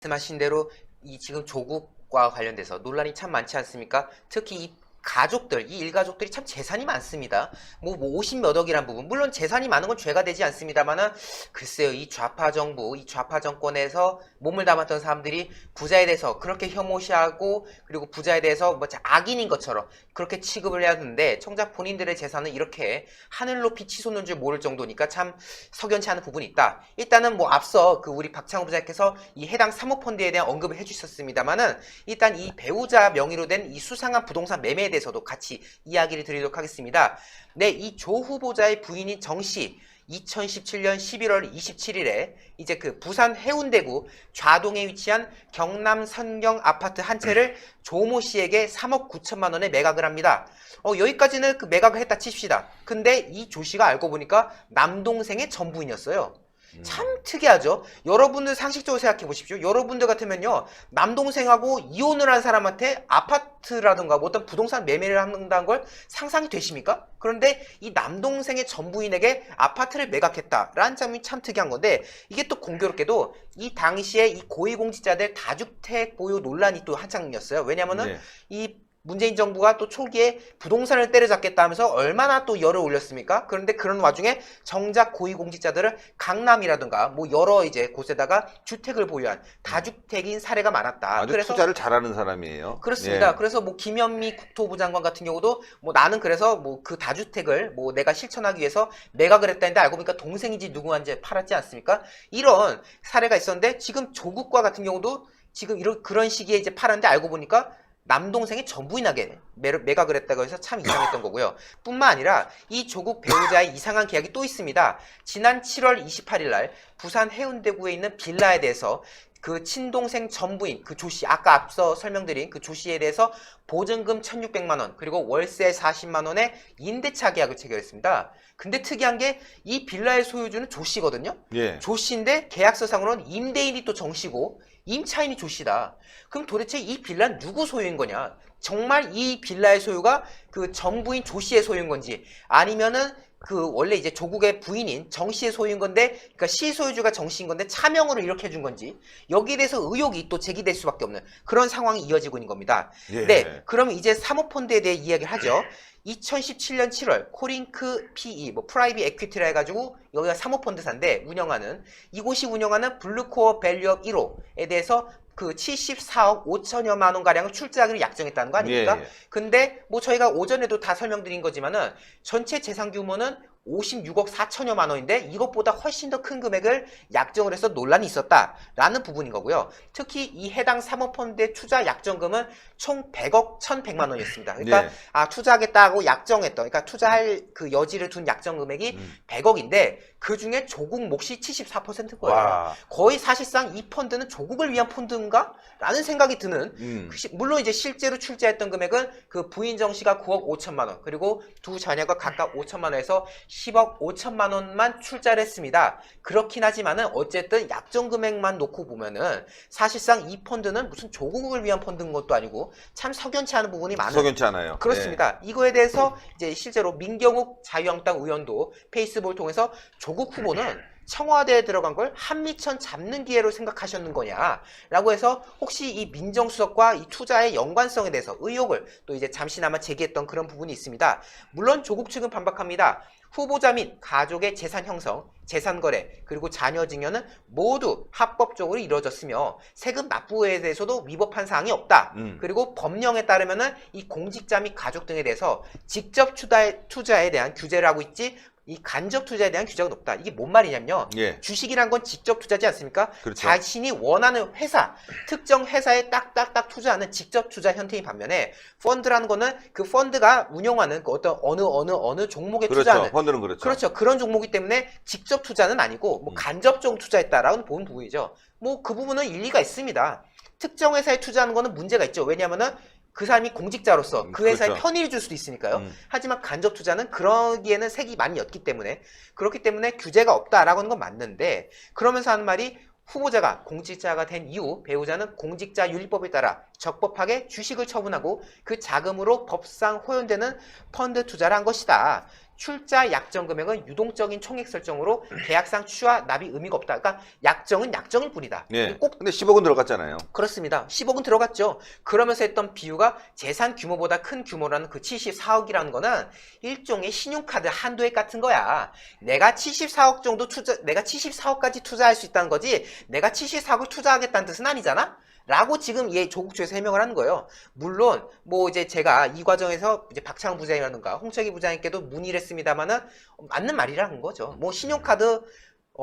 말씀하신 대로 이 지금 조국과 관련돼서 논란이 참 많지 않습니까? 특히 이 가족들, 이 일가족들이 참 재산이 많습니다. 뭐 50 몇 억이란 부분. 물론 재산이 많은 건 죄가 되지 않습니다만은, 글쎄요, 이 좌파 정부, 이 좌파 정권에서 몸을 담았던 사람들이 부자에 대해서 그렇게 혐오시하고, 그리고 부자에 대해서 뭐 악인인 것처럼 그렇게 취급을 해야 하는데, 정작 본인들의 재산은 이렇게 하늘 높이 치솟는 줄 모를 정도니까 참 석연치 않은 부분이 있다. 일단은 뭐 앞서 그 우리 박창호 부장께서 이 해당 사모펀드에 대한 언급을 해주셨습니다만은, 일단 이 배우자 명의로 된 이 수상한 부동산 매매에 대해서도 같이 이야기를 드리도록 하겠습니다. 네, 이 조 후보자의 부인인 정 씨, 2017년 11월 27일에 이제 그 부산 해운대구 좌동에 위치한 경남 선경 아파트 한 채를 조모 씨에게 3억 9천만 원에 매각을 합니다. 여기까지는 그 매각을 했다 칩시다. 근데 이 조 씨가 알고 보니까 남동생의 전부인이었어요. 참 특이하죠. 여러분들 상식적으로 생각해 보십시오. 여러분들 같으면요, 남동생하고 이혼을 한 사람한테 아파트라든가 뭐 어떤 부동산 매매를 한다는 걸 상상이 되십니까? 그런데 이 남동생의 전부인에게 아파트를 매각했다라는 점이 참 특이한 건데, 이게 또 공교롭게도 이 당시에 이 고위공직자들 다주택 보유 논란이 또 한창이었어요. 왜냐면은 이 문재인 정부가 또 초기에 부동산을 때려잡겠다 하면서 얼마나 또 열을 올렸습니까? 그런데 그런 와중에 정작 고위공직자들은 강남이라든가 뭐 여러 이제 곳에다가 주택을 보유한 다주택인 사례가 많았다. 아주 그래서 투자를 잘하는 사람이에요. 그렇습니다. 예. 그래서 뭐 김현미 국토부 장관 같은 경우도 뭐 나는 그래서 뭐 그 다주택을 뭐 내가 실천하기 위해서 매각을 했다는데, 알고 보니까 동생인지 누구한지 팔았지 않습니까? 이런 사례가 있었는데, 지금 조국과 같은 경우도 지금 그런 시기에 이제 팔았는데, 알고 보니까 남동생이 전부인에게 매각을 했다고 해서 참 이상했던 거고요. 뿐만 아니라 이 조국 배우자의 이상한 계약이 또 있습니다. 지난 7월 28일 날 부산 해운대구에 있는 빌라에 대해서 그 친동생 전부인 그 조씨, 아까 앞서 설명드린 그 조씨에 대해서 보증금 1,600만 원, 그리고 월세 40만 원의 임대차 계약을 체결했습니다. 근데 특이한 게 이 빌라의 소유주는 조씨거든요. 예. 조씨인데 계약서상으로는 임대인이 또 정씨고 임차인이 조씨다. 그럼 도대체 이 빌라는 누구 소유인 거냐? 정말 이 빌라의 소유가 그 전부인 조씨의 소유인 건지, 아니면은 그 원래 이제 조국의 부인인 정 씨의 소유인 건데, 그러니까 시소유주가 정 씨인 건데 차명으로 이렇게 해준 건지, 여기에 대해서 의혹이 또 제기될 수밖에 없는 그런 상황이 이어지고 있는 겁니다. 예. 네, 그럼 이제 사모펀드에 대해 이야기를 하죠. 2017년 7월 코링크 PE, 뭐 프라이빗 에퀴티라 해가지고 여기가 사모펀드사인데 운영하는, 이곳이 운영하는 블루코어 밸류업 1호에 대해서 그 74억 5천여만 원 가량을 출자하기로 약정했다는 거 아닙니까? 예. 근데 뭐 저희가 오전에도 다 설명드린 거지만은 전체 재산 규모는 56억 4천여만 원인데, 이것보다 훨씬 더 큰 금액을 약정을 해서 논란이 있었다라는 부분인 거고요. 특히 이 해당 사모펀드의 투자 약정금은 총 100억 1,100만 원이었습니다. 그러니까 투자하겠다고 약정했던, 그러니까 투자할 그 여지를 둔 약정 금액이 100억인데 그 중에 조국 몫이 74%인 거예요. 와. 거의 사실상 이 펀드는 조국을 위한 펀드인가? 라는 생각이 드는, 물론 이제 실제로 출자했던 금액은 그 부인 정 씨가 9억 5천만 원, 그리고 두 자녀가 각각 5천만 원에서 10억 5천만 원만 출자를 했습니다. 그렇긴 하지만은 어쨌든 약정 금액만 놓고 보면은 사실상 이 펀드는 무슨 조국을 위한 펀드인 것도 아니고 참 석연치 않은 부분이 많은. 석연치 않아요. 그렇습니다. 이거에 대해서 이제 실제로 민경욱 자유한국당 의원도 페이스북을 통해서 조국 후보는 청와대에 들어간 걸 한미천 잡는 기회로 생각하셨는 거냐라고 해서, 혹시 이 민정수석과 이 투자의 연관성에 대해서 의혹을 또 이제 잠시나마 제기했던 그런 부분이 있습니다. 물론 조국 측은 반박합니다. 후보자 및 가족의 재산 형성, 재산 거래, 그리고 자녀 증여는 모두 합법적으로 이루어졌으며 세금 납부에 대해서도 위법한 사항이 없다. 그리고 법령에 따르면은 이 공직자 및 가족 등에 대해서 직접 투자에 대한 규제를 하고 있지, 이 간접 투자에 대한 규제가 높다. 이게 뭔 말이냐면요. 주식이란 건 직접 투자지 않습니까? 그렇죠. 자신이 원하는 회사, 특정 회사에 딱딱딱 투자하는 직접 투자 형태인 반면에, 펀드라는 거는 그 펀드가 운영하는 그 어떤 어느 종목에 투자하는, 펀드는 그렇죠. 그런 종목이기 때문에 직접 투자는 아니고 뭐 간접적으로 투자했다라는 본 부분이죠. 뭐 그 부분은 일리가 있습니다. 특정 회사에 투자하는 거는 문제가 있죠. 왜냐하면은 그 사람이 공직자로서 그 회사에 그렇죠. 편의를 줄 수도 있으니까요. 하지만 간접 투자는 그러기에는 색이 많이 옅기 때문에, 그렇기 때문에 규제가 없다라고 하는 건 맞는데, 그러면서 하는 말이, 후보자가 공직자가 된 이후 배우자는 공직자윤리법에 따라 적법하게 주식을 처분하고 그 자금으로 법상 호연되는 펀드 투자를 한 것이다. 출자 약정 금액은 유동적인 총액 설정으로 계약상 취하 납입 의미가 없다. 그러니까 약정은 약정일 뿐이다. 예. 꼭 근데 10억은 들어갔잖아요. 그렇습니다. 10억은 들어갔죠. 그러면서 했던 비유가 재산 규모보다 큰 규모라는 그 74억이라는 거는 일종의 신용카드 한도액 같은 거야. 내가 74억 정도 내가 74억까지 투자할 수 있다는 거지, 내가 74억을 투자하겠다는 뜻은 아니잖아? 라고 지금 조국 측에서 해명을 하는 거예요. 물론 뭐 이제 제가 이 과정에서 이제 박창훈 부장이라든가 홍철기 부장님께도 문의를 했습니다만은 맞는 말이라는 거죠. 뭐 신용카드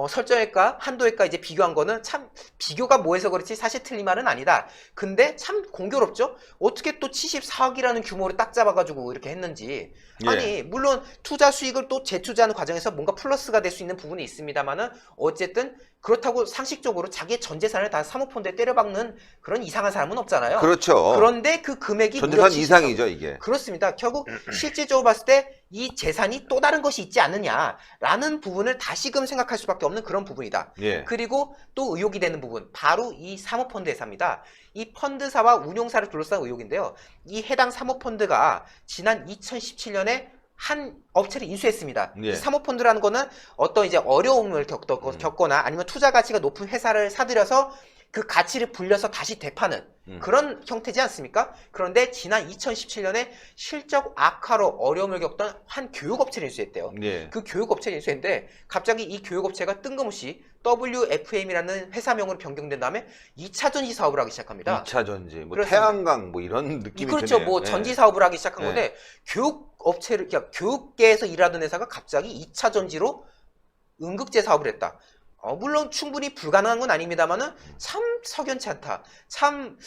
설정액과 한도액과 이제 비교한 거는 참 비교가 뭐해서 그렇지 사실 틀린 말은 아니다. 근데 참 공교롭죠? 어떻게 또 74억이라는 규모를 딱 잡아가지고 이렇게 했는지. 예. 아니 물론 투자 수익을 또 재투자하는 과정에서 뭔가 플러스가 될 수 있는 부분이 있습니다만은 어쨌든 그렇다고 상식적으로 자기의 전 재산을 다 사모펀드에 때려박는 그런 이상한 사람은 없잖아요. 그렇죠. 그런데 그 금액이 전 무려 재산 74억. 이상이죠, 이게. 그렇습니다. 결국 실질적으로 봤을 때 이 재산이 또 다른 것이 있지 않느냐라는 부분을 다시금 생각할 수밖에 없는 그런 부분이다. 예. 그리고 또 의혹이 되는 부분, 바로 이 사모펀드 회사입니다. 이 펀드사와 운용사를 둘러싼 의혹인데요. 이 해당 사모펀드가 지난 2017년에 한 업체를 인수했습니다. 예. 이 사모펀드라는 거는 어떤 이제 어려움을 겪거나 아니면 투자 가치가 높은 회사를 사들여서 그 가치를 불려서 다시 되파는 그런 형태지 않습니까? 그런데 지난 2017년에 실적 악화로 어려움을 겪던 한 교육업체를 인수했대요. 예. 그 교육업체를 인수했는데 갑자기 이 교육업체가 뜬금없이 WFM이라는 회사명으로 변경된 다음에 2차 전지 사업을 하기 시작합니다. 2차 전지, 뭐 그렇습니다. 태양광 뭐 이런 느낌이 그렇죠. 드네요. 뭐 예. 전지 사업을 하기 시작한 예. 건데 교육업체를 그러니까 교육계에서 일하던 회사가 갑자기 2차 전지로 음극재 사업을 했다. 물론 충분히 불가능한 건 아닙니다만은 참 석연치 않다. 참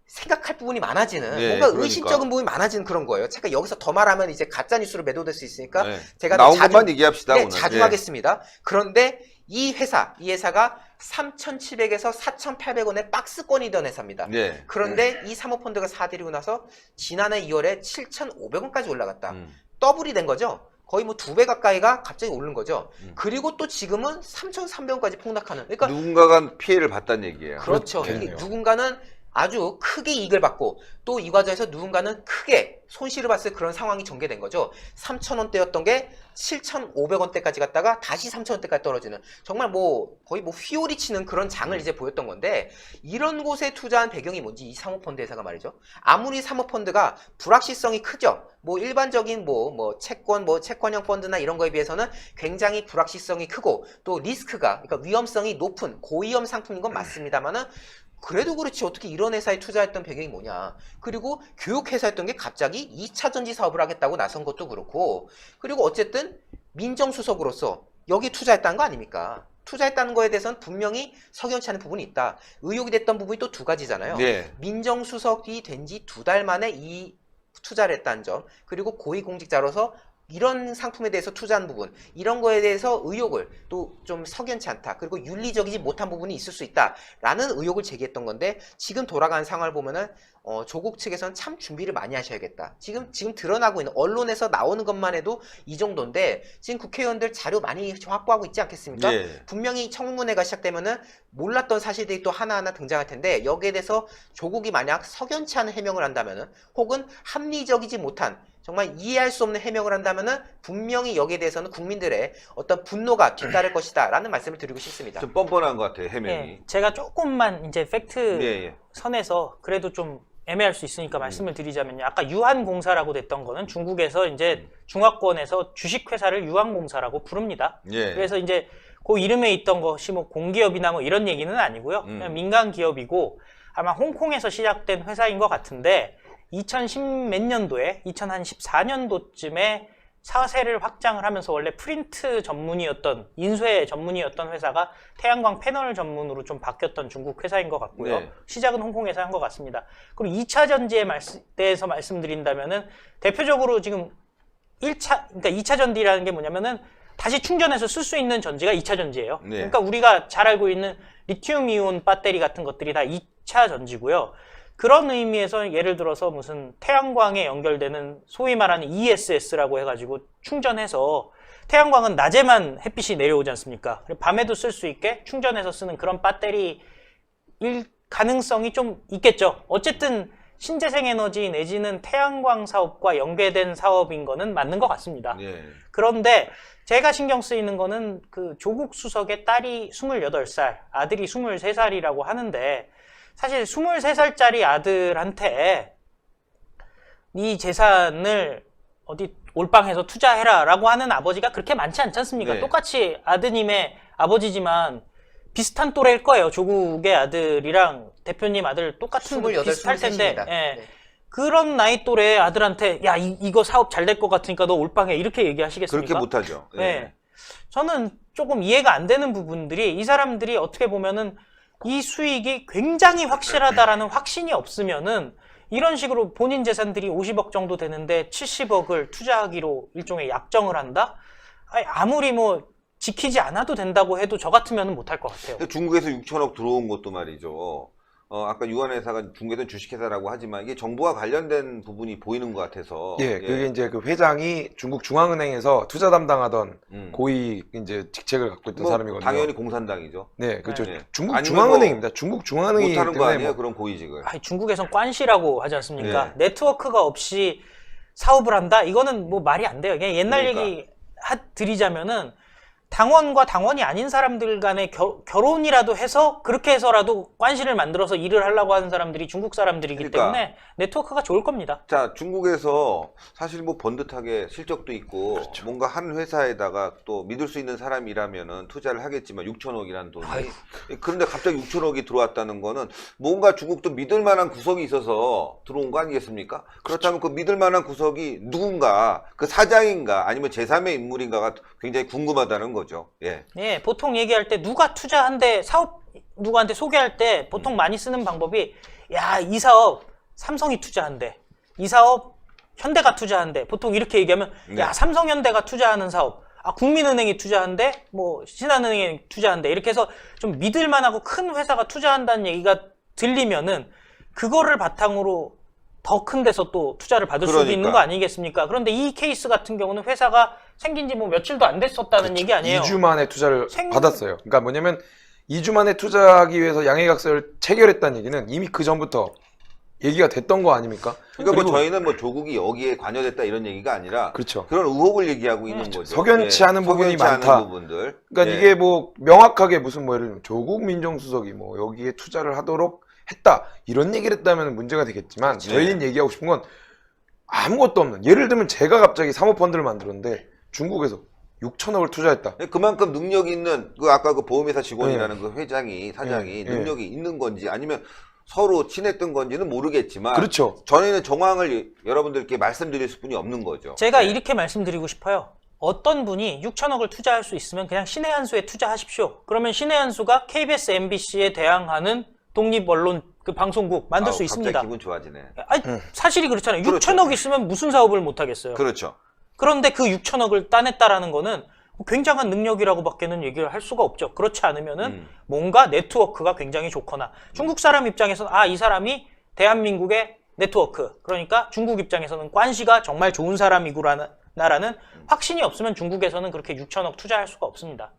생각할 부분이 많아지는 예, 뭔가 그러니까. 의심적인 부분이 많아지는 그런 거예요. 제가 여기서 더 말하면 이제 가짜 뉴스로 매도될 수 있으니까 예. 제가 나온 자주- 것만 얘기합시다. 네, 오늘. 자주 예. 하겠습니다. 그런데 이 회사가 3,700에서 4,800원의 박스권이던 회사입니다. 예. 그런데 이 사모펀드가 사들이고 나서 지난해 2월에 7,500원까지 올라갔다. 음. 더블이 된 거죠. 거의 뭐 2배 가까이가 갑자기 오른 거죠. 그리고 또 지금은 3,300원까지 폭락하는. 그러니까 누군가가 피해를 봤다는 얘기예요. 그렇죠. 이게 그렇겠네요. 누군가는 아주 크게 이익을 받고 또 이 과정에서 누군가는 크게 손실을 봤을 그런 상황이 전개된 거죠. 3,000원대였던 게 7,500원대까지 갔다가 다시 3,000원대까지 떨어지는 정말 뭐 거의 뭐 휘오리 치는 그런 장을 이제 보였던 건데 이런 곳에 투자한 배경이 뭔지 이 사모펀드 회사가 말이죠. 아무리 사모펀드가 불확실성이 크죠. 뭐 일반적인 채권형 펀드나 이런 거에 비해서는 굉장히 불확실성이 크고 또 리스크가 그러니까 위험성이 높은 고위험 상품인 건 맞습니다만은 그래도 그렇지 어떻게 이런 회사에 투자했던 배경이 뭐냐. 그리고 교육회사였던 게 갑자기 2차 전지 사업을 하겠다고 나선 것도 그렇고 그리고 어쨌든 민정수석으로서 여기 투자했다는 거 아닙니까? 투자했다는 거에 대해서는 분명히 석연치 않은 부분이 있다. 의혹이 됐던 부분이 또 두 가지잖아요. 네. 민정수석이 된 지 2달 만에 이 투자를 했다는 점 그리고 고위공직자로서 이런 상품에 대해서 투자한 부분 이런 거에 대해서 의혹을 또 좀 석연치 않다 그리고 윤리적이지 못한 부분이 있을 수 있다라는 의혹을 제기했던 건데 지금 돌아가는 상황을 보면은 조국 측에서는 참 준비를 많이 하셔야겠다. 지금 드러나고 있는 언론에서 나오는 것만 해도 이 정도인데 지금 국회의원들 자료 많이 확보하고 있지 않겠습니까? 예. 분명히 청문회가 시작되면은 몰랐던 사실들이 또 하나하나 등장할 텐데 여기에 대해서 조국이 만약 석연치 않은 해명을 한다면은 혹은 합리적이지 못한 정말 이해할 수 없는 해명을 한다면은 분명히 여기에 대해서는 국민들의 어떤 분노가 뒤따를 것이다 라는 말씀을 드리고 싶습니다. 좀 뻔뻔한 것 같아요, 해명이. 예, 제가 조금만 이제 팩트 예, 예. 선에서 그래도 좀 애매할 수 있으니까 말씀을 드리자면요. 아까 유한공사라고 됐던 거는 중국에서 이제 중화권에서 주식회사를 유한공사라고 부릅니다. 예. 그래서 이제 그 이름에 있던 것이 뭐 공기업이나 뭐 이런 얘기는 아니고요. 그냥 민간 기업이고 아마 홍콩에서 시작된 회사인 것 같은데 2010 몇 년도에 2014년도쯤에 사세를 확장을 하면서 원래 프린트 전문이었던 인쇄 전문이었던 회사가 태양광 패널 전문으로 좀 바뀌었던 중국 회사인 것 같고요. 네. 시작은 홍콩에서 한 것 같습니다. 그리고 2차 전지에 대해서 말씀드린다면은 대표적으로 지금 1차 그러니까 2차 전지라는 게 뭐냐면은 다시 충전해서 쓸 수 있는 전지가 2차 전지예요. 네. 그러니까 우리가 잘 알고 있는 리튬 이온 배터리 같은 것들이 다 2차 전지고요. 그런 의미에서 예를 들어서 무슨 태양광에 연결되는 소위 말하는 ESS라고 해가지고 충전해서 태양광은 낮에만 햇빛이 내려오지 않습니까? 밤에도 쓸 수 있게 충전해서 쓰는 그런 배터리일 가능성이 좀 있겠죠. 어쨌든 신재생에너지 내지는 태양광 사업과 연계된 사업인 거는 맞는 것 같습니다. 예. 그런데 제가 신경 쓰이는 거는 그 조국 수석의 딸이 28살, 아들이 23살이라고 하는데 사실 23살짜리 아들한테 네 재산을 어디 올방해서 투자해라라고 하는 아버지가 그렇게 많지 않지 않습니까? 네. 똑같이 아드님의 아버지지만 비슷한 또래일 거예요. 조국의 아들이랑 대표님 아들 똑같은 28, 비슷할 텐데 23입니다. 예. 네. 그런 나이 또래 아들한테 야 이거 사업 잘 될 것 같으니까 너 올방해 이렇게 얘기하시겠습니까? 그렇게 못하죠. 예. 네. 저는 조금 이해가 안 되는 부분들이 이 사람들이 어떻게 보면은 이 수익이 굉장히 확실하다라는 확신이 없으면은 이런 식으로 본인 재산들이 50억 정도 되는데 70억을 투자하기로 일종의 약정을 한다? 아니, 아무리 뭐 지키지 않아도 된다고 해도 저 같으면 못할 것 같아요. 근데 중국에서 6천억 들어온 것도 말이죠. 아까 유한회사가 중국에서는 주식회사라고 하지만 이게 정부와 관련된 부분이 보이는 것 같아서. 예, 그게 이제 그 회장이 중국 중앙은행에서 투자 담당하던 고위 이제 직책을 갖고 있던 뭐 사람이거든요. 당연히 공산당이죠. 네, 그렇죠. 네. 중국 아니면 중앙은행입니다. 중국 중앙은행이 못하는 거 때문에 아니에요? 뭐 그런 고위직을. 아니, 중국에선 관시라고 하지 않습니까? 네. 네트워크가 없이 사업을 한다? 이거는 뭐 말이 안 돼요. 그냥 옛날 그러니까. 얘기 드리자면은 당원과 당원이 아닌 사람들 간의 결혼이라도 해서 그렇게 해서라도 관시를 만들어서 일을 하려고 하는 사람들이 중국 사람들이기 그러니까. 때문에 네트워크가 좋을 겁니다. 자, 중국에서 사실 뭐 번듯하게 실적도 있고 그렇죠. 뭔가 한 회사에다가 또 믿을 수 있는 사람이라면은 투자를 하겠지만 6천억이라는 돈이 그런데 갑자기 6천억이 들어왔다는 거는 뭔가 중국도 믿을 만한 구석이 있어서 들어온 거 아니겠습니까? 그렇다면 그 믿을 만한 구석이 누군가 그 사장인가 아니면 제3의 인물인가가 굉장히 궁금하다는 거죠. 예. 예, 보통 얘기할 때 누가 투자한대 사업 누구한테 소개할 때 보통 많이 쓰는 방법이 야, 이 사업 삼성이 투자한대. 이 사업 현대가 투자한대. 보통 이렇게 얘기하면 네. 야, 삼성현대가 투자하는 사업. 아, 국민은행이 투자한대. 뭐 신한은행이 투자한대. 이렇게 해서 좀 믿을 만하고 큰 회사가 투자한다는 얘기가 들리면은 그거를 바탕으로 더 큰 데서 또 투자를 받을 수도 있는 거 아니겠습니까? 그런데 이 케이스 같은 경우는 회사가 생긴 지 뭐 며칠도 안 됐었다는 얘기 아니에요. 2주 만에 투자를 받았어요. 그러니까 뭐냐면 2주 만에 투자하기 위해서 양해각서를 체결했다는 얘기는 이미 그 전부터 얘기가 됐던 거 아닙니까? 그러니까 뭐 그리고 저희는 뭐 조국이 여기에 관여됐다 이런 얘기가 아니라 그렇죠. 그런 의혹을 얘기하고 있는 거죠. 석연치 않은 부분이 석연치 않은 많다. 부분들. 그러니까 예. 이게 뭐 명확하게 무슨 뭐 예를 들면 조국 민정수석이 뭐 여기에 투자를 하도록 했다 이런 얘기를 했다면 문제가 되겠지만 저희는 얘기하고 싶은 건 아무것도 없는 예를 들면 제가 갑자기 사모펀드를 만들었는데 중국에서 6천억을 투자했다. 그만큼 능력 있는 그 아까 그 보험회사 직원이라는 그 회장이 사장이 네. 능력이 있는 건지 아니면 서로 친했던 건지는 모르겠지만 그렇죠. 저희는 정황을 여러분들께 말씀드릴 수뿐이 없는 거죠. 제가 네. 이렇게 말씀드리고 싶어요. 어떤 분이 6천억을 투자할 수 있으면 그냥 신의 한 수에 투자하십시오. 그러면 신의 한 수가 KBS, MBC에 대항하는 독립 언론 그 방송국 만들 수 있습니다. 갑자기 기분 좋아지네. 아니, 사실이 그렇잖아요. 그렇죠. 6천억 있으면 무슨 사업을 못 하겠어요. 그렇죠. 그런데 그 6천억을 따냈다라는 거는 굉장한 능력이라고밖에는 얘기를 할 수가 없죠. 그렇지 않으면은 뭔가 네트워크가 굉장히 좋거나 중국 사람 입장에서는 아, 이 사람이 대한민국의 네트워크 그러니까 중국 입장에서는 관시가 정말 좋은 사람이구나라는 확신이 없으면 중국에서는 그렇게 6천억 투자할 수가 없습니다.